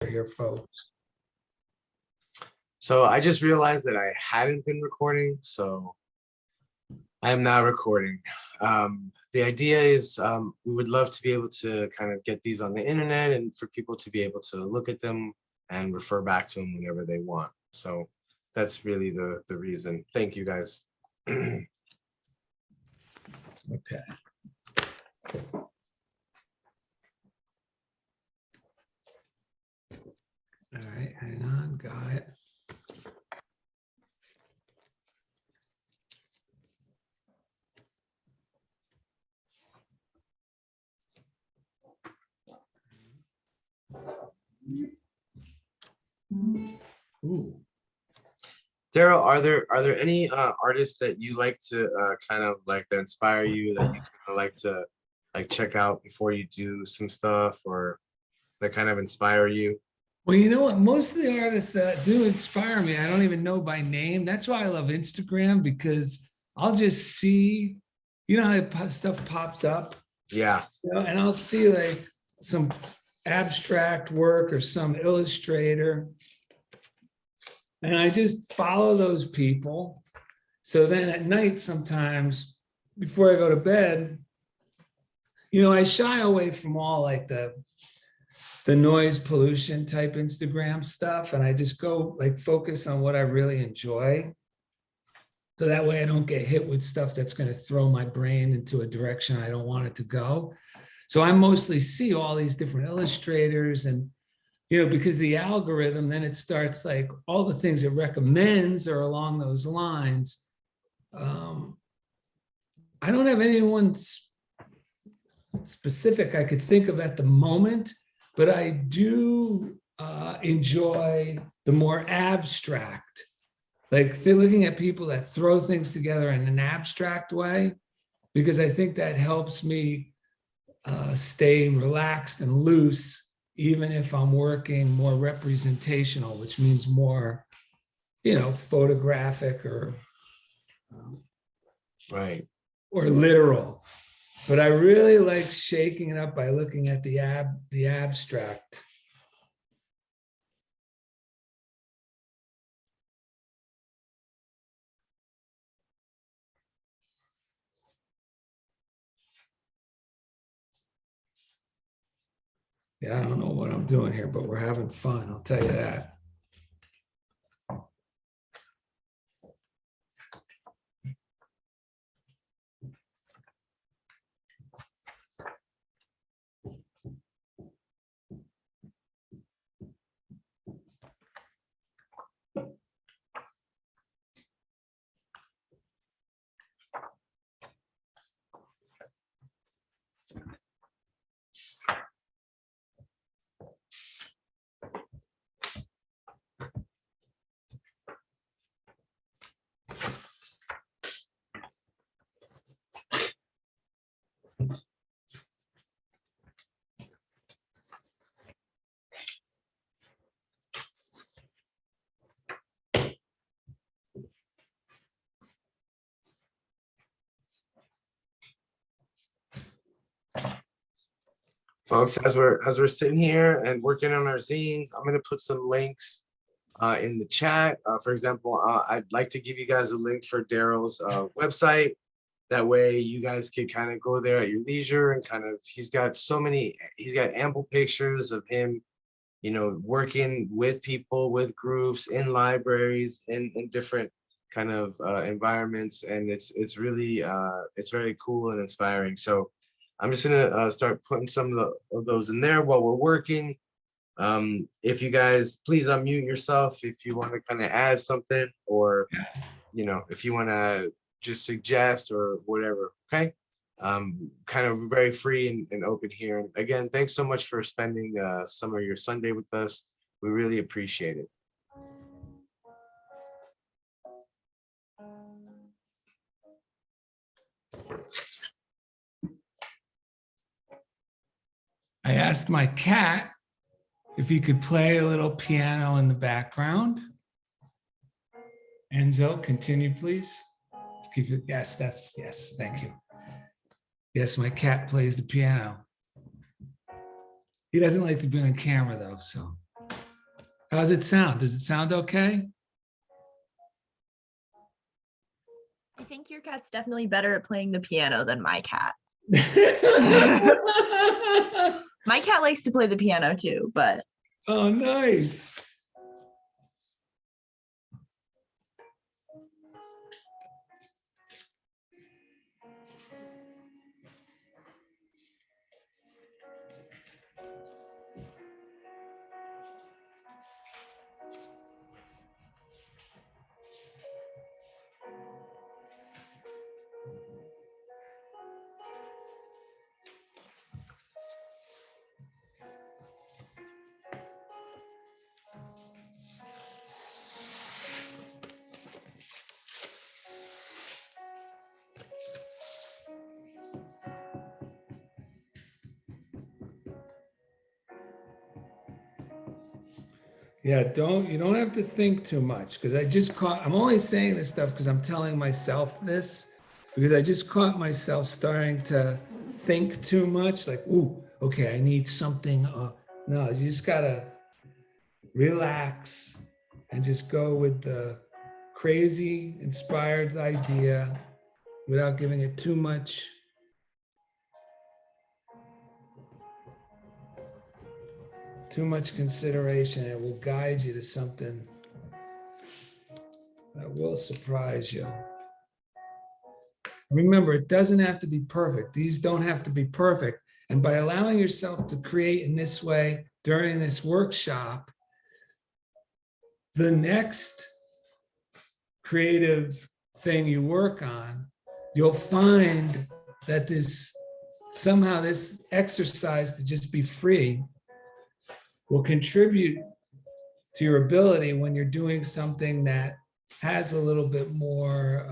here, folks. So I just realized that I hadn't been recording, so I am now recording. The idea is we would love to be able to kind of get these on the internet and for people to be able to look at them and refer back to them whenever they want. So that's really the reason. Thank you, guys. Okay. All right, hang on, got it. Ooh. Daryl, are there any artists that you like to kind of like that inspire you, that you kind of like to check out before you do some stuff, or that kind of inspire you? Well, you know what? Most of the artists that do inspire me, I don't even know by name. That's why I love Instagram, because I'll just see, you know how stuff pops up, Yeah. you know, and I'll see like some abstract work or some illustrator, and I just follow those people. So then at night, sometimes before I go to bed, you know, I shy away from all like the noise pollution type Instagram stuff. And I just go like focus on what I really enjoy. So that way I don't get hit with stuff that's going to throw my brain into a direction I don't want it to go. So I mostly see all these different illustrators, and, you know, because the algorithm, then it starts like all the things it recommends are along those lines. I don't have anyone specific I could think of at the moment, but I do enjoy the more abstract, like they're looking at people that throw things together in an abstract way, because I think that helps me stay relaxed and loose, even if I'm working more representational, which means more, you know, photographic or Right. or literal. But I really like shaking it up by looking at the abstract. Yeah, I don't know what I'm doing here, but we're having fun, I'll tell you that. Folks, as we're sitting here and working on our zines, I'm gonna put some links in the chat. For example, I'd like to give you guys a link for Daryl's website. That way you guys can kind of go there at your leisure and kind of, he's got ample pictures of him, you know, working with people, with groups, in libraries, in different kind of environments. And it's really, it's very cool and inspiring. So I'm just gonna start putting some of those in there while we're working. If you guys, please unmute yourself if you want to kind of add something, or, you know, if you want to just suggest or whatever, okay? Kind of very free and open here. And again, thanks so much for spending some of your Sunday with us. We really appreciate it. I asked my cat if he could play a little piano in the background. Enzo, continue, please. Let's keep it. Yes, yes, thank you. Yes, my cat plays the piano. He doesn't like to be on camera though, so. How's it sound? Does it sound okay? I think your cat's definitely better at playing the piano than my cat. My cat likes to play the piano too, but Oh, nice. Yeah, you don't have to think too much because I'm only saying this stuff because I'm telling myself this because I just caught myself starting to think too much like, ooh, okay, I need something. No, you just gotta relax and just go with the crazy inspired idea without giving it too much consideration. It will guide you to something that will surprise you. Remember, it doesn't have to be perfect. These don't have to be perfect. And by allowing yourself to create in this way during this workshop, the next creative thing you work on, you'll find that somehow this exercise to just be free will contribute to your ability when you're doing something that has a little bit more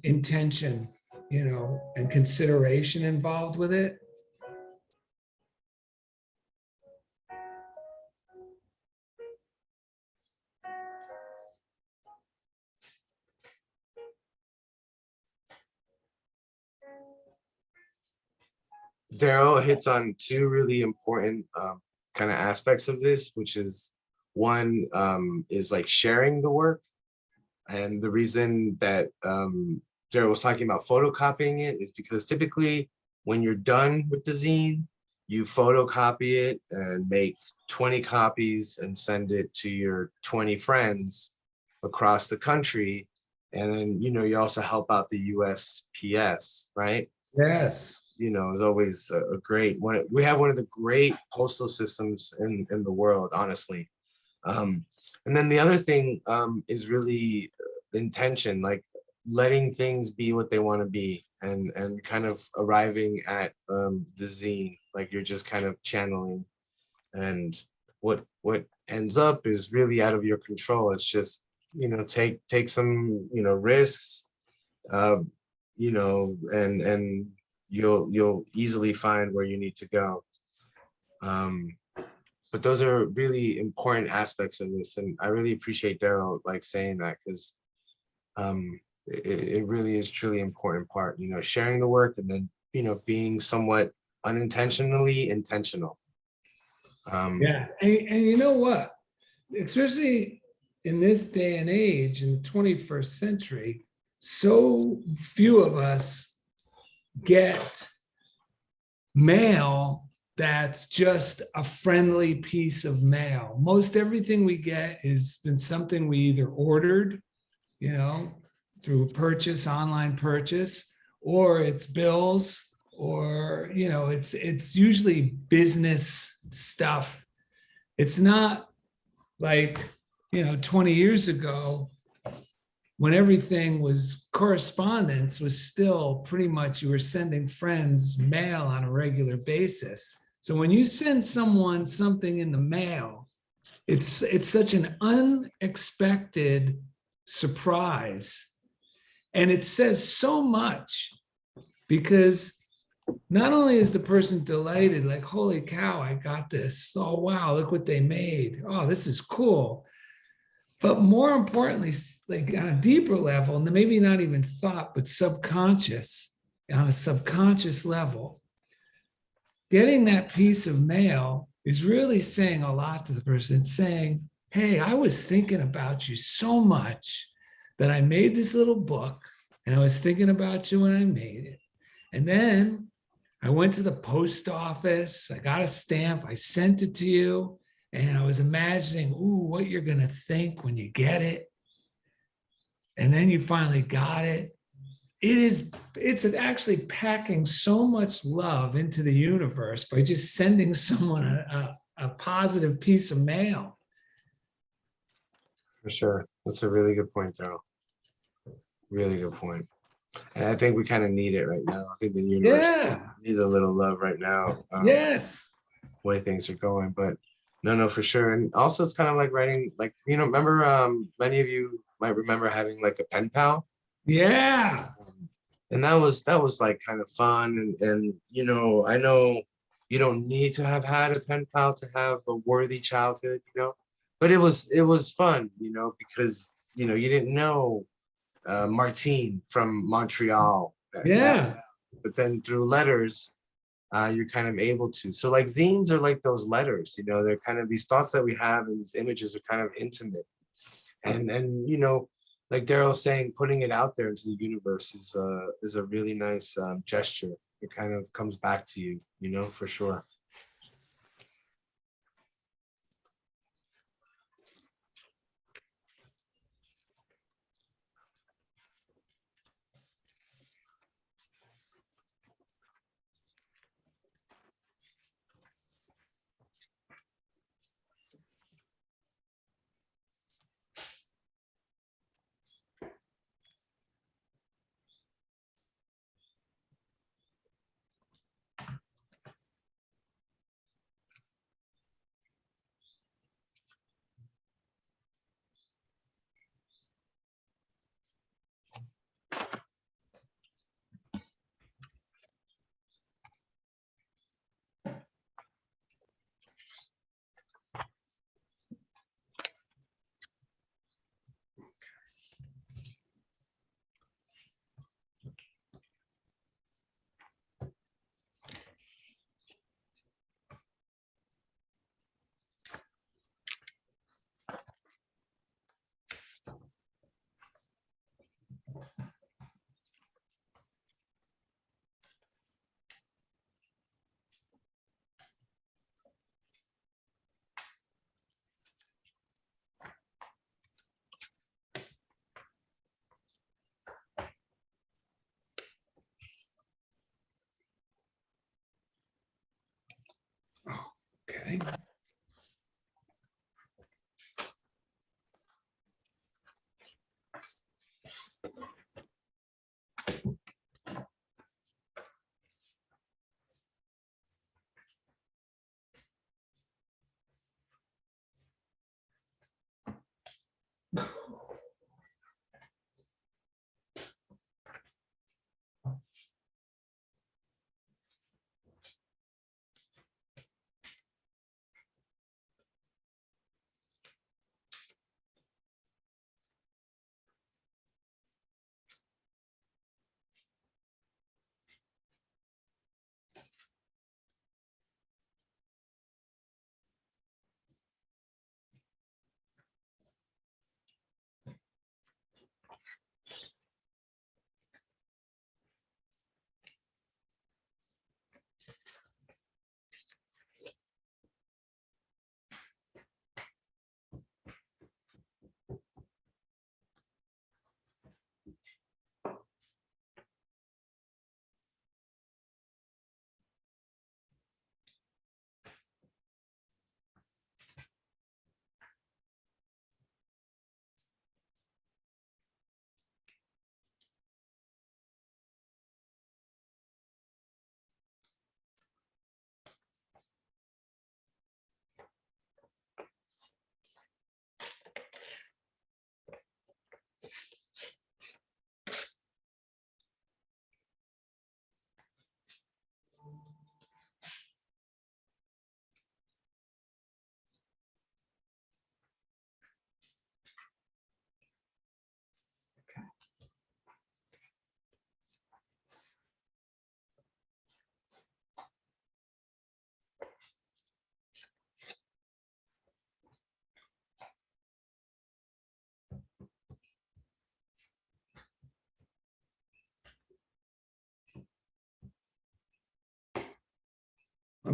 intention, and consideration involved with it. Daryl hits on two really important kind of aspects of this, which is one is like sharing the work. And the reason that Daryl was talking about photocopying it is because typically when you're done with the zine, you photocopy it and make 20 copies and send it to your 20 friends across the country. And then, you also help out the USPS, right? Yes. Is always a great one. We have one of the great postal systems in the world, honestly. And then the other thing is really intention, like letting things be what they want to be and kind of arriving at the zine, like you're just kind of channeling. And what ends up is really out of your control. It's just, take some, risks, and you'll easily find where you need to go. But those are really important aspects of this, and I really appreciate Daryl like saying that, because it really is truly important part, sharing the work and then being somewhat unintentionally intentional. Yeah, and you know what? Especially in this day and age, in the 21st century, so few of us get mail that's just a friendly piece of mail. Most everything we get has been something we either ordered, through purchase, online purchase, or it's bills, or it's usually business stuff. It's not like 20 years ago when everything was correspondence was still pretty much you were sending friends mail on a regular basis. So when you send someone something in the mail, it's such an unexpected surprise. And it says so much because not only is the person delighted, like, holy cow, I got this. Oh, wow, look what they made. Oh, this is cool. But more importantly, like on a deeper level, and maybe not even thought, but subconscious, on a subconscious level, getting that piece of mail is really saying a lot to the person. It's saying, hey, I was thinking about you so much that I made this little book, and I was thinking about you when I made it. And then I went to the post office, I got a stamp, I sent it to you, and I was imagining, ooh, what you're going to think when you get it. And then you finally got it. It's actually packing so much love into the universe by just sending someone a positive piece of mail. For sure. That's a really good point, Daryl. Really good point. And I think we kind of need it right now. I think the universe Yeah. needs a little love right now. Yes. Way things are going, but no, for sure. And also it's kind of like writing, like, remember, many of you might remember having like a pen pal. Yeah. And that was like kind of fun. And I know you don't need to have had a pen pal to have a worthy childhood, but it was fun, because you didn't know Martine from Montreal. Yeah. But then through letters, you're kind of able to. So like zines are like those letters, they're kind of these thoughts that we have, and these images are kind of intimate. And like Daryl's saying, putting it out there into the universe is a really nice gesture. It kind of comes back to you, for sure.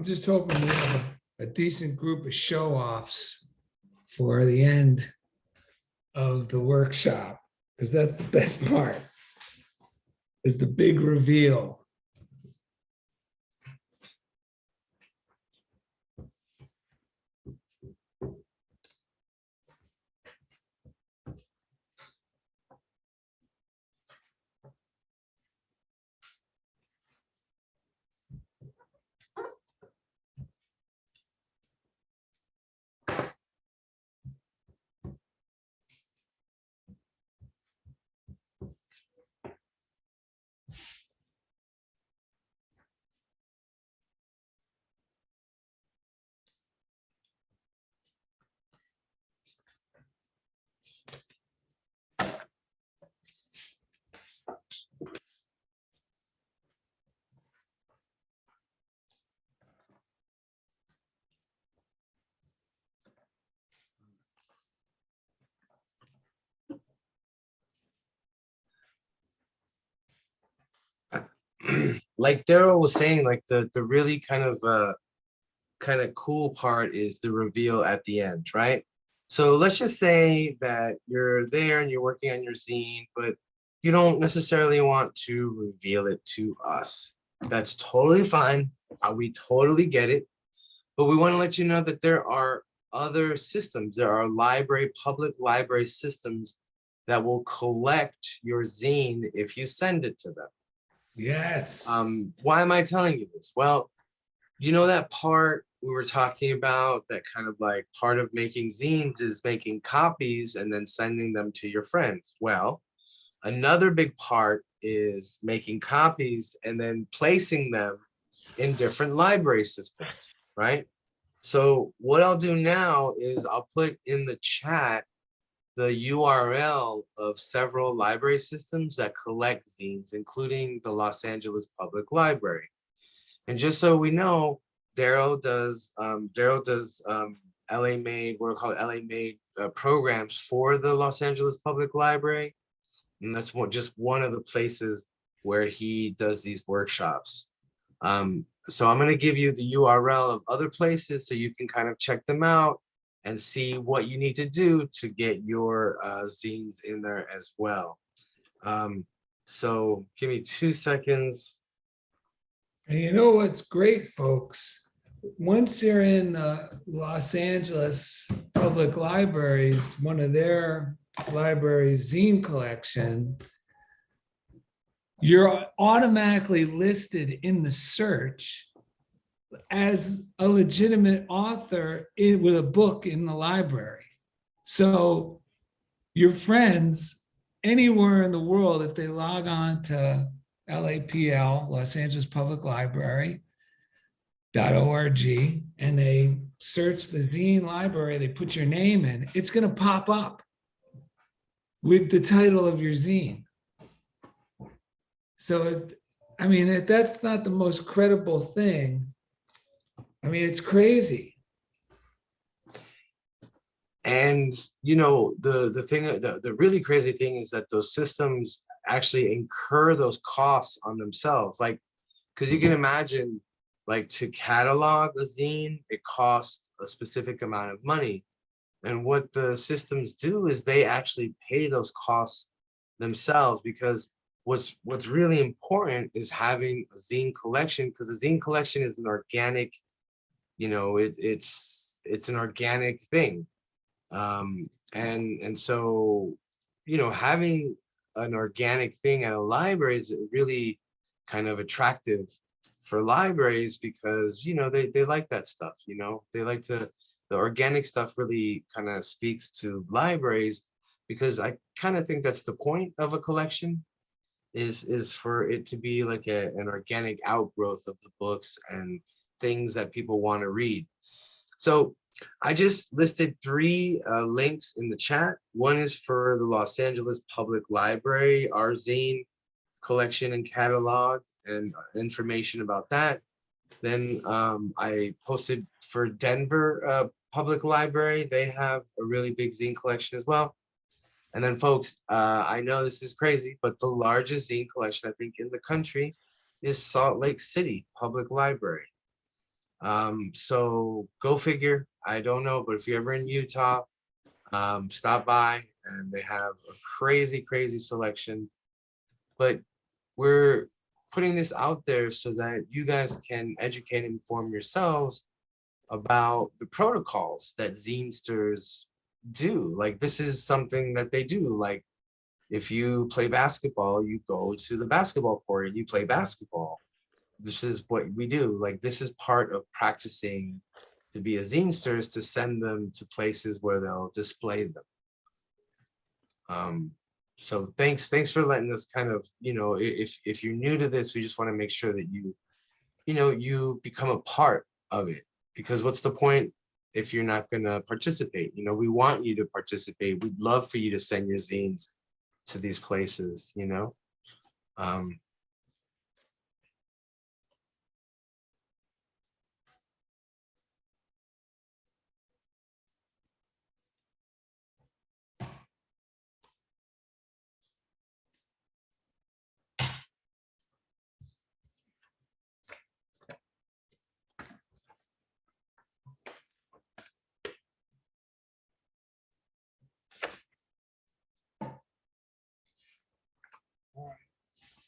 I'm just hoping we have a decent group of show-offs for the end of the workshop, because that's the best part, is the big reveal. Like Daryl was saying, like the really kind of cool part is the reveal at the end, right? So let's just say that you're there and you're working on your zine, but you don't necessarily want to reveal it to us. That's totally fine. We totally get it. But we want to let you know that there are other systems. There are public library systems that will collect your zine if you send it to them. Yes. Why am I telling you this? Well, you know that part we were talking about, that kind of like part of making zines is making copies and then sending them to your friends. Well, another big part is making copies and then placing them in different library systems, right? So what I'll do now is I'll put in the chat the URL of several library systems that collect zines, including the Los Angeles Public Library. And just so we know, Daryl does LA Made, what are called LA Made programs for the Los Angeles Public Library. And that's just one of the places where he does these workshops. So I'm going to give you the URL of other places so you can kind of check them out and see what you need to do to get your zines in there as well. So give me 2 seconds. And you know what's great, folks? Once you're in Los Angeles Public Libraries, one of their libraries' zine collection, you're automatically listed in the search as a legitimate author with a book in the library. So your friends anywhere in the world, if they log on to LAPL, Los Angeles Public Library, .org, and they search the zine library, they put your name in, it's going to pop up with the title of your zine. So, I mean, if that's not the most credible thing, I mean, it's crazy. And you know, the really crazy thing is that those systems actually incur those costs on themselves. Like, because you can imagine, like, to catalog a zine, it costs a specific amount of money. And what the systems do is they actually pay those costs themselves, because what's really important is having a zine collection, because a zine collection is an organic, you know, it's an organic thing. And so, you know, having an organic thing at a library is really kind of attractive for libraries, because, you know, they like that stuff, you know, they like to, the organic stuff really kind of speaks to libraries, because I kind of think that's the point of a collection, is for it to be like an organic outgrowth of the books and things that people want to read. So I just listed 3 links in the chat. One is for the Los Angeles Public Library, our zine collection and catalog, and information about that. Then I posted for Denver Public Library. They have a really big zine collection as well. And then, folks, I know this is crazy, but the largest zine collection, I think, in the country is Salt Lake City Public Library. So go figure. I don't know, but if you're ever in Utah, stop by, and they have a crazy, crazy selection. But we're putting this out there so that you guys can educate and inform yourselves about the protocols that zinesters do. Like, this is something that they do. Like, if you play basketball, you go to the basketball court and you play basketball. This is what we do. Like, this is part of practicing to be a zinester, is to send them to places where they'll display them. So thanks for letting us kind of, if you're new to this, we just want to make sure that you become a part of it, because what's the point if you're not going to participate? We want you to participate. We'd love for you to send your zines to these places.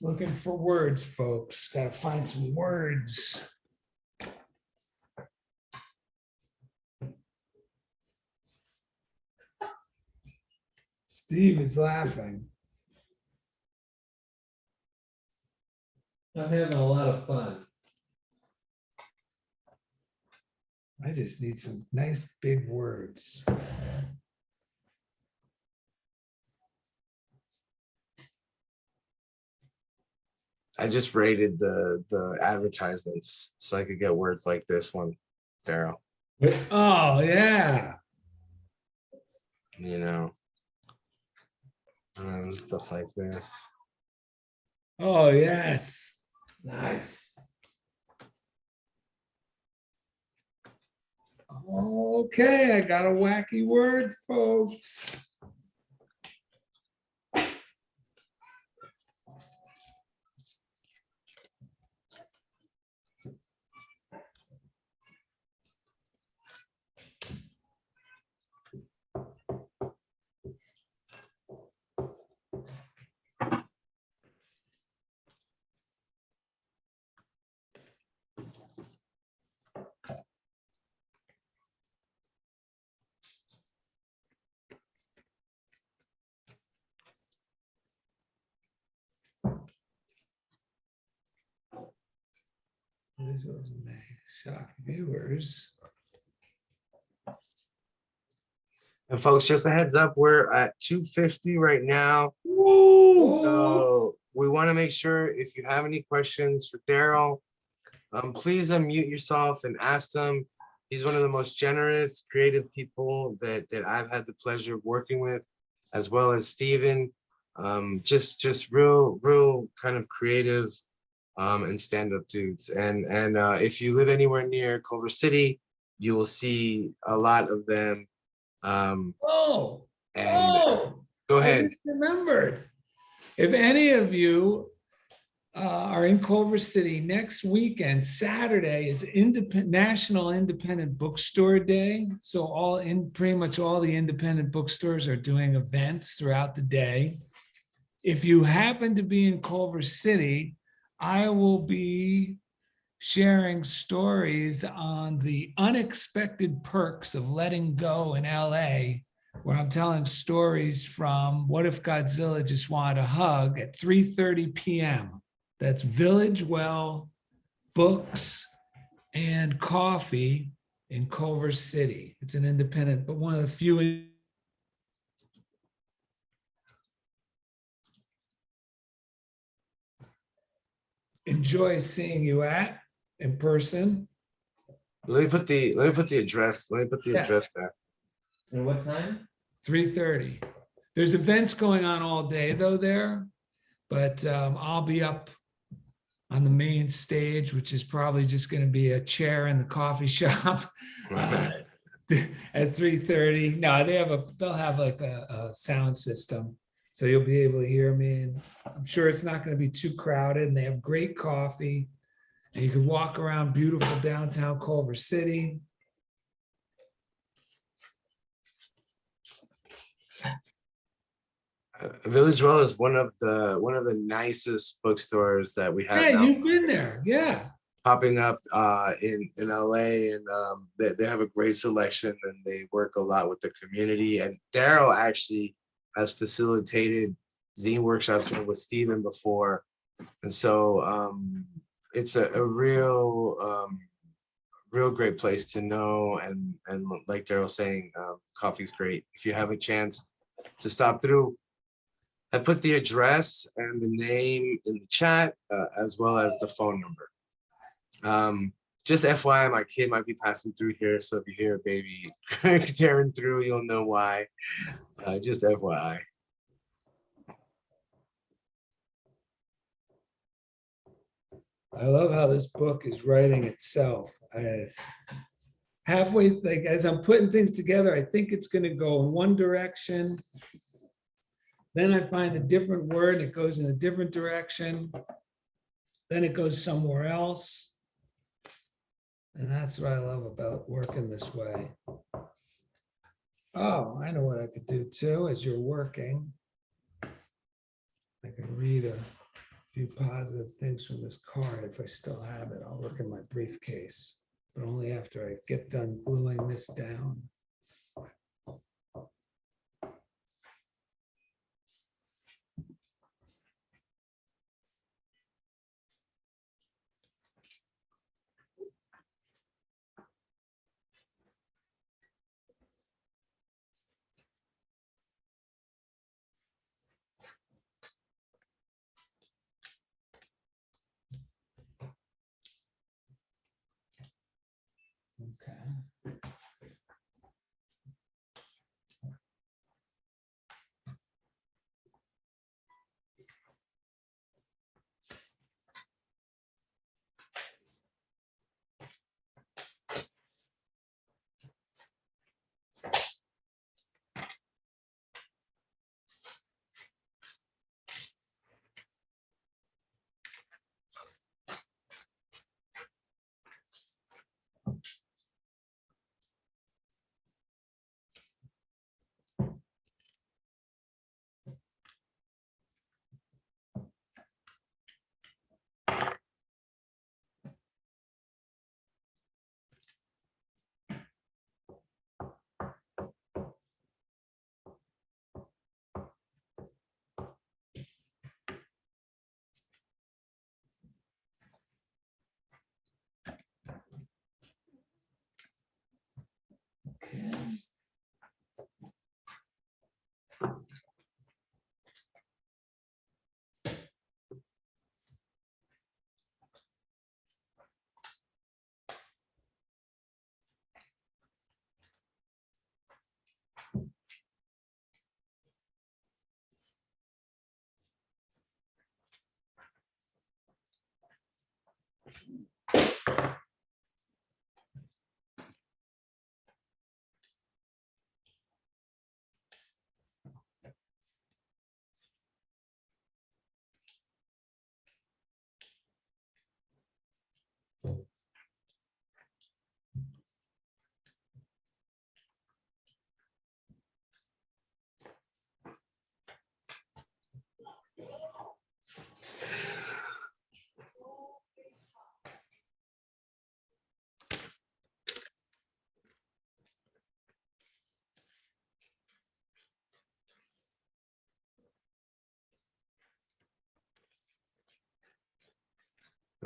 Looking for words, folks. Got to find some words. Steve is laughing. I'm having a lot of fun. I just need some nice big words. I just rated the advertisements so I could get words like this one, Daryl. Oh, yeah. Stuff like this. Oh, yes. Nice. Okay, I got a wacky word, folks. Visuals may shock viewers. And folks, just a heads up, we're at 250 right now. Woo! So we want to make sure, if you have any questions for Daryl, please unmute yourself and ask them. He's one of the most generous, creative people that I've had the pleasure of working with, as well as Steven. Just real kind of creative and stand-up dudes. And if you live anywhere near Culver City, you will see a lot of them. Oh, Go I ahead. just remembered. If any of you are in Culver City next weekend, Saturday is National Independent Bookstore Day. So pretty much all the independent bookstores are doing events throughout the day. If you happen to be in Culver City, I will be sharing stories on the unexpected perks of letting go in LA, where I'm telling stories from What If Godzilla Just Wanted a Hug at 3:30 p.m. That's Village Well Books and Coffee in Culver City. It's an independent, but one of the few. Enjoy seeing you at in person. Let me put the address. Let me put the address there. And what time? 3:30. There's events going on all day though there, but I'll be up on the main stage, which is probably just going to be a chair in the coffee shop at 3:30. No, they'll have like a sound system, so you'll be able to hear me. And I'm sure it's not going to be too crowded. And they have great coffee. And you can walk around beautiful downtown Culver City. Village Well is one of the nicest bookstores that we have Yeah, now, you've been there. Yeah. popping up in LA, and they have a great selection, and they work a lot with the community. And Daryl actually has facilitated zine workshops here with Steven before, and so it's a real great place to know. And like Daryl saying, coffee's great. If you have a chance to stop through, I put the address and the name in the chat, as well as the phone number. Just FYI, my kid might be passing through here, so if you hear a baby tearing through, you'll know why. Just FYI. I love how this book is writing itself. Halfway, like as I'm putting things together, I think it's going to go in one direction. Then I find a different word, it goes in a different direction. Then it goes somewhere else. And that's what I love about working this way. Oh, I know what I could do too as you're working. I can read a few positive things from this card. If I still have it, I'll look in my briefcase, but only after I get done gluing this down. Okay.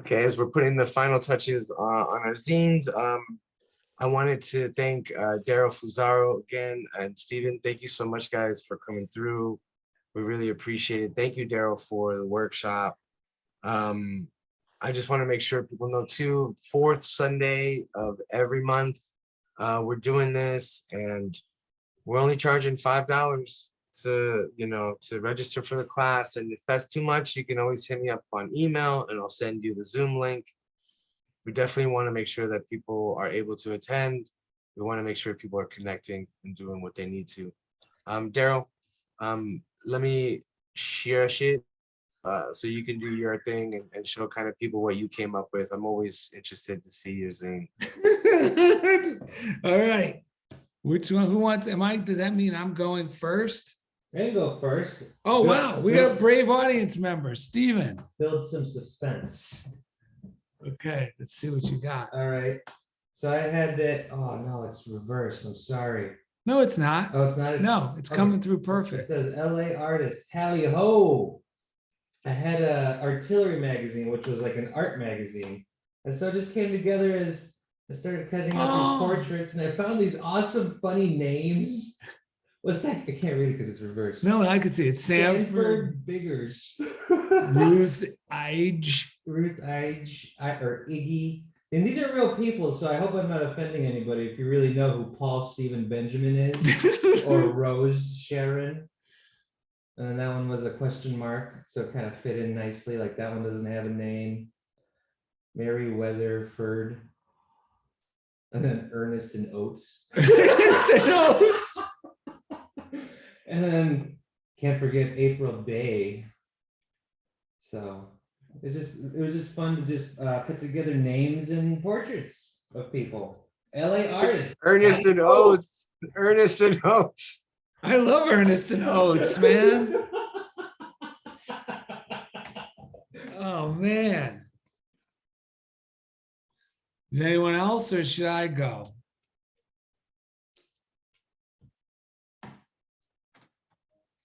Okay, as we're putting the final touches on our zines, I wanted to thank Darrel Fusaro again, and Steven, thank you so much, guys, for coming through. We really appreciate it. Thank you, Daryl, for the workshop. I just want to make sure people know too, fourth Sunday of every month, we're doing this, and we're only charging $5 to register for the class. And if that's too much, you can always hit me up on email and I'll send you the Zoom link. We definitely want to make sure that people are able to attend. We want to make sure people are connecting and doing what they need to. Daryl, let me share shit so you can do your thing and show kind of people what you came up with. I'm always interested to see your zine. All right. Which one? Who wants? Does that mean I'm going first? I can go first. Oh, wow. We got a brave audience member, Steven. Build some suspense. Okay, let's see what you got. All right. So I had that. Oh no, it's reversed. I'm sorry. No, it's not. Oh, it's not. No, it's okay. coming through It perfect. says LA artist, tally ho. I had a artillery magazine, which was like an art magazine. And so it just came together as I started cutting out these portraits and I found these awesome, funny names. What's that? I can't read it because it's reversed. No, I could see it. Sanford, Sanford Biggers. Ruth Ige. Ruth Ige, or Iggy. And these are real people, so I hope I'm not offending anybody if you really know who Paul Stephen Benjamin is, or Rose Sharon. And then that one was a question mark, so it kind of fit in nicely, like that one doesn't have a name. Mary Weatherford. And then Ernest and Oates. Ernest and Oates. And then can't forget April Bay. So it was just fun to just put together names and portraits of people. LA artists. Ernest and Oates. Ernest and Oates. I love Ernest and Oates, man. Oh, man. Is anyone else or should I go?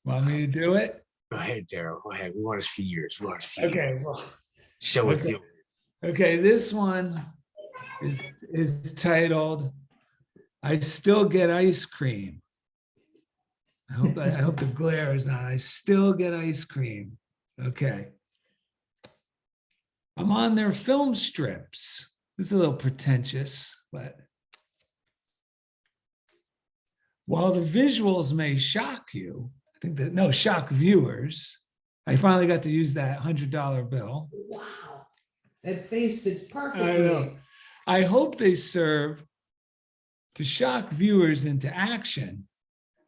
Want me to do it? Go ahead, Daryl. Go ahead. We want to see yours. We want to see Okay, well, Show us okay. yours. Okay, this one is titled, I Still Get Ice Cream. I hope the glare is not, I still get ice cream. Okay. I'm on their film strips. This is a little pretentious, but while the visuals may shock you, I think that, no, shock viewers. I finally got to use that $100 bill. Wow. That face fits I perfectly. know. I hope they serve to shock viewers into action.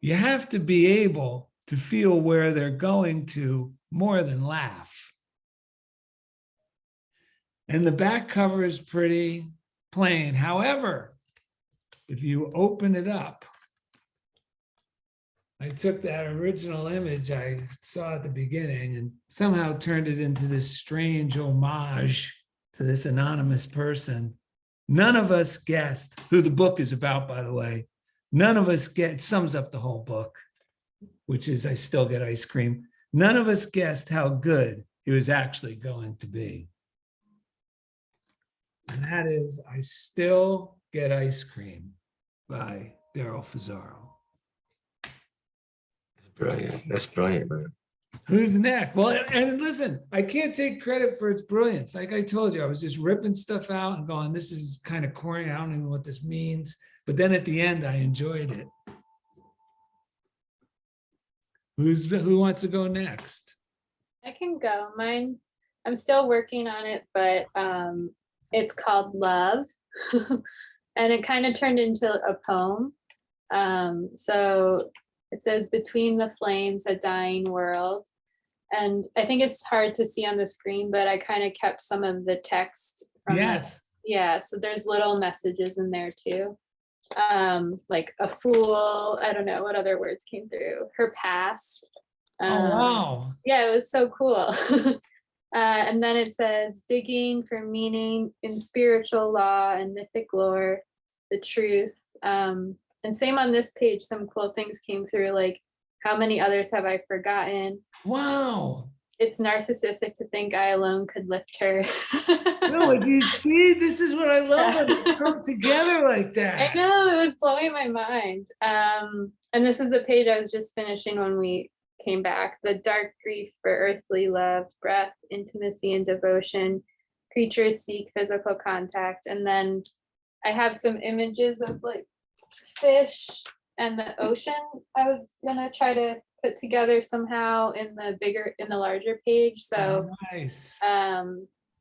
You have to be able to feel where they're going to more than laugh. And the back cover is pretty plain. However, if you open it up, I took that original image I saw at the beginning and somehow turned it into this strange homage to this anonymous person. None of us guessed who the book is about, by the way. None of us sums up the whole book, which is I Still Get Ice Cream. None of us guessed how good it was actually going to be. And that is I Still Get Ice Cream by Darrel Fusaro. Brilliant. That's brilliant, man. Who's next? Well, and listen, I can't take credit for its brilliance. Like I told you, I was just ripping stuff out and going, this is kind of corny. I don't even know what this means. But then at the end, I enjoyed it. Who wants to go next? I can go. Mine, I'm still working on it, but it's called Love. And it kind of turned into a poem. So it says, between the flames, a dying world. And I think it's hard to see on the screen, but I kind of kept some of the text from Yes. yeah, so there's little messages in there too. Like a fool, I don't know what other words came through. Her past. Oh, wow. Yeah, it was so cool. And then it says, digging for meaning in spiritual law and mythic lore, the truth. And same on this page, some cool things came through, like how many others have I forgotten? Wow. It's narcissistic to think I alone could lift her. No, do you see? This is what I love when they come together like that. I know, it was blowing my mind. And this is the page I was just finishing when we came back. The dark grief for earthly love, breath, intimacy, and devotion. Creatures seek physical contact. And then I have some images of like fish and the ocean. I was gonna try to put together somehow in the larger page. So Nice.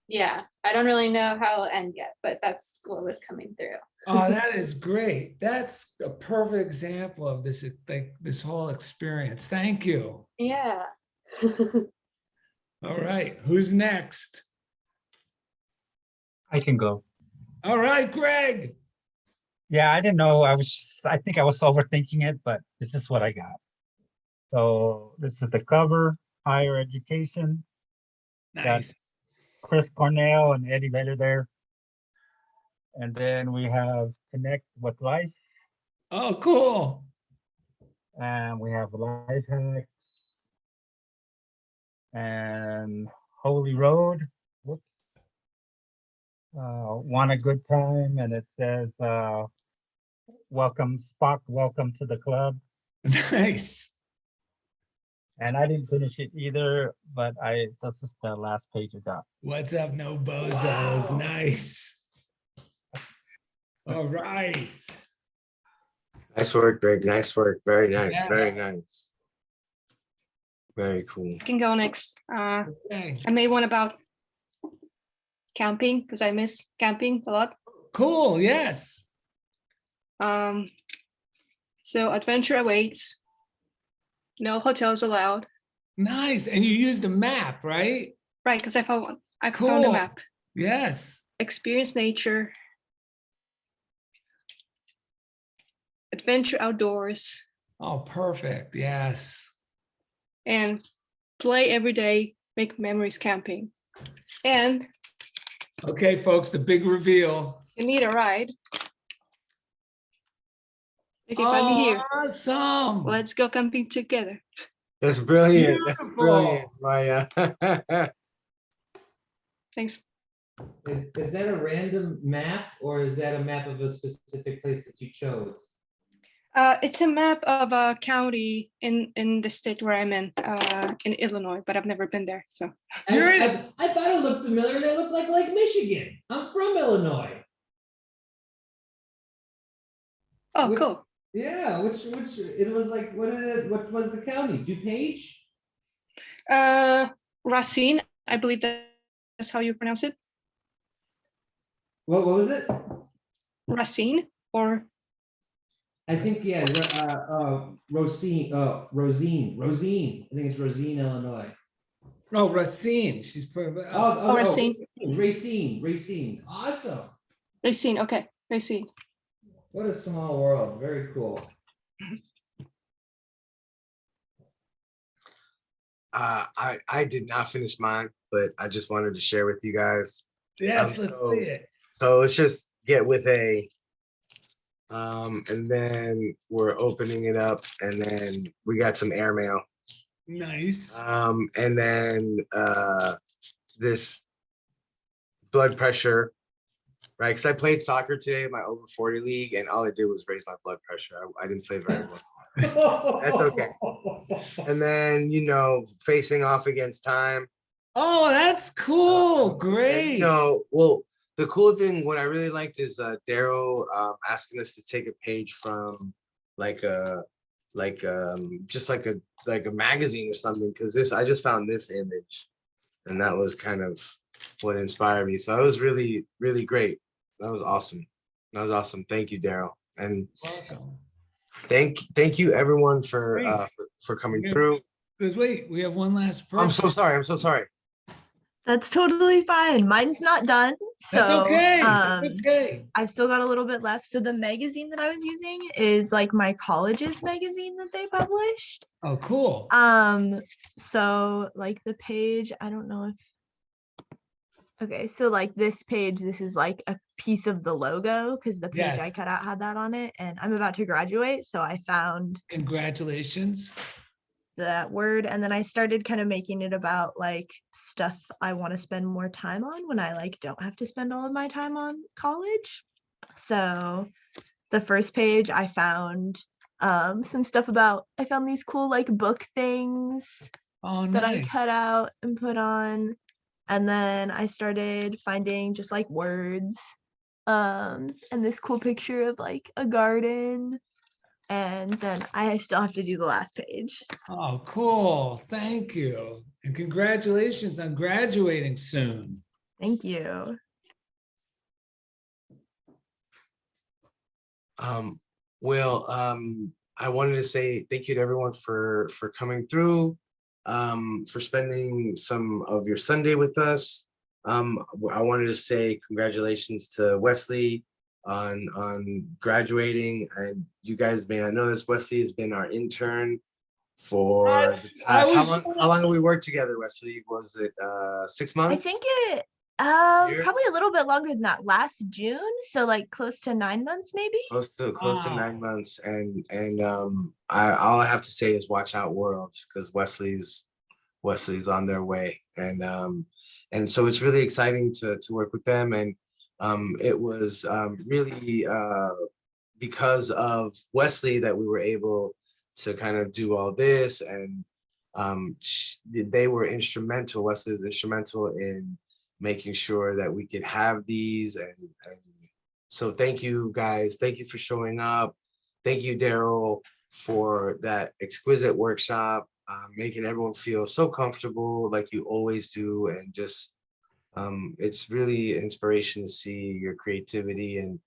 yeah, I don't really know how it'll end yet, but that's what was coming through. Oh, that is great. That's a perfect example of this, like this whole experience. Thank you. Yeah. All right, who's next? I can go. All right, Greg. Yeah, I didn't know. I think I was overthinking it, but this is what I got. So this is the cover, higher education, Nice. Chris Cornell and Eddie Vedder there. And then we have Connect with Life, Oh, cool. and we have Life Hacks and Holy Road. Whoops. Want a Good Time, and it says, welcome, Spock, welcome to the club. Nice. And I didn't finish it either, but this is the last page I got. What's up, no bozos? Wow. Nice. All right. Nice work, Greg. Nice work. Very nice. Yeah. Very nice. Very cool. I can go next. Okay. I made one about camping because I miss camping a lot. Cool. Yes. So adventure awaits. No hotels allowed. Nice. And you used a map, right? Right, because I found one. I found Cool. a map. Yes. Experience nature. Adventure outdoors Oh, perfect. Yes. and play every day. Make memories camping. And Okay, folks, the big reveal. you need a ride. You can find me here. Awesome. Let's go camping together. That's brilliant. That's Beautiful. brilliant, Maya. Thanks. Is that a random map or is that a map of a specific place that you chose? It's a map of a county in the state where I'm in Illinois, but I've never been there. So You're in- I thought it looked familiar. It looked like Lake Michigan. I'm from Illinois. oh, What- cool. Yeah, which it was like, what was the county? DuPage? Racine, I believe that's how you pronounce it. What was it? Racine or I think, yeah, Rosine. I think it's Rosine, Illinois. Oh, Racine. She's perfect. Racine. Racine. Awesome. Racine. Okay, Racine. What a small world. Very cool. I did not finish mine, but I just wanted to share with you guys. Yes, let's so- see it. So let's just get with a, and then we're opening it up, and then we got some airmail. Nice. And then this blood pressure, right? Because I played soccer today in my over 40 league, and all I did was raise my blood pressure. I didn't play very well. That's okay. And then, facing off against time. Oh, that's cool. And, Great. well, the cool thing, what I really liked is Daryl asking us to take a page from just like a magazine or something, because I just found this image, and that was kind of what inspired me. So it was really, really great. That was awesome. Thank you, Daryl. And Welcome. thank you everyone for Great. coming Yeah. through. Because wait, we have one last person. I'm so sorry. That's totally fine. Mine's not done. That's So okay. That's okay. I've still got a little bit left. So the magazine that I was using is like my college's magazine that they published. Oh, cool. So like the page, I don't know if okay, so like this page, this is like a piece of the logo because the page I Yes. cut out had that on it, and I'm about to graduate, so I found Congratulations. that word, and then I started kind of making it about like stuff I want to spend more time on when I like don't have to spend all of my time on college. So the first page I found some stuff about, I found these cool like book things Oh, that I nice. cut out and put on. And then I started finding just like words and this cool picture of like a garden. And then I still have to do the last page. Oh, cool. Thank you. And congratulations on graduating soon. Thank you. Well, I wanted to say thank you to everyone for coming through. for spending some of your Sunday with us. I wanted to say congratulations to Wesley on graduating, and you guys may not know this, Wesley has been our intern for the past, how long have we worked together, Wesley? Was it 6 I months? think it Year? probably a little bit longer than that, last June, so like close to 9 months maybe. Close to Wow. 9 months, and all I have to say is watch out, world, because Wesley's on their way, and so it's really exciting to work with them, and it was really because of Wesley that we were able to kind of do all this, and they were instrumental. Wesley was instrumental in making sure that we could have these, and so thank you guys. Thank you for showing up. Thank you, Daryl, for that exquisite workshop, making everyone feel so comfortable like you always do. And just, it's really inspiration to see your creativity and,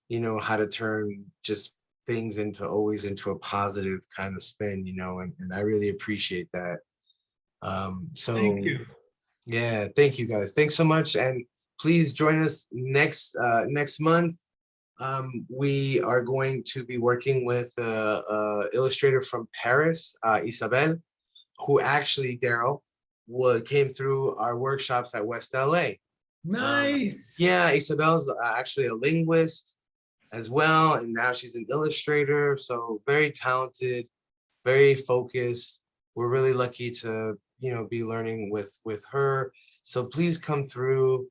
you know, how to turn just things always into a positive kind of spin, you know, and I really appreciate that. So Thank you. yeah, thank you guys. Thanks so much. And please join us next month. We are going to be working with illustrator from Paris, Isabel, who actually, Daryl, came through our workshops at West LA. Nice. Yeah, Isabel's actually a linguist as well, and now she's an illustrator. So very talented, very focused. We're really lucky to, you know, be learning with her. So please come through.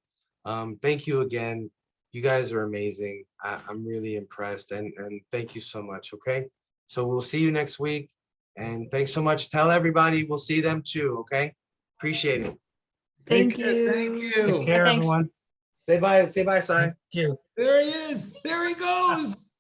Thank you again. You guys are amazing. I'm really impressed, and thank you so much. Okay, so we'll see you next week, and thanks so much. Tell everybody we'll see them too. Okay, appreciate it. Thank Take care. Thank you. you. Take care, Thanks. everyone. Say bye, Si. Thank you. There he is. There he goes.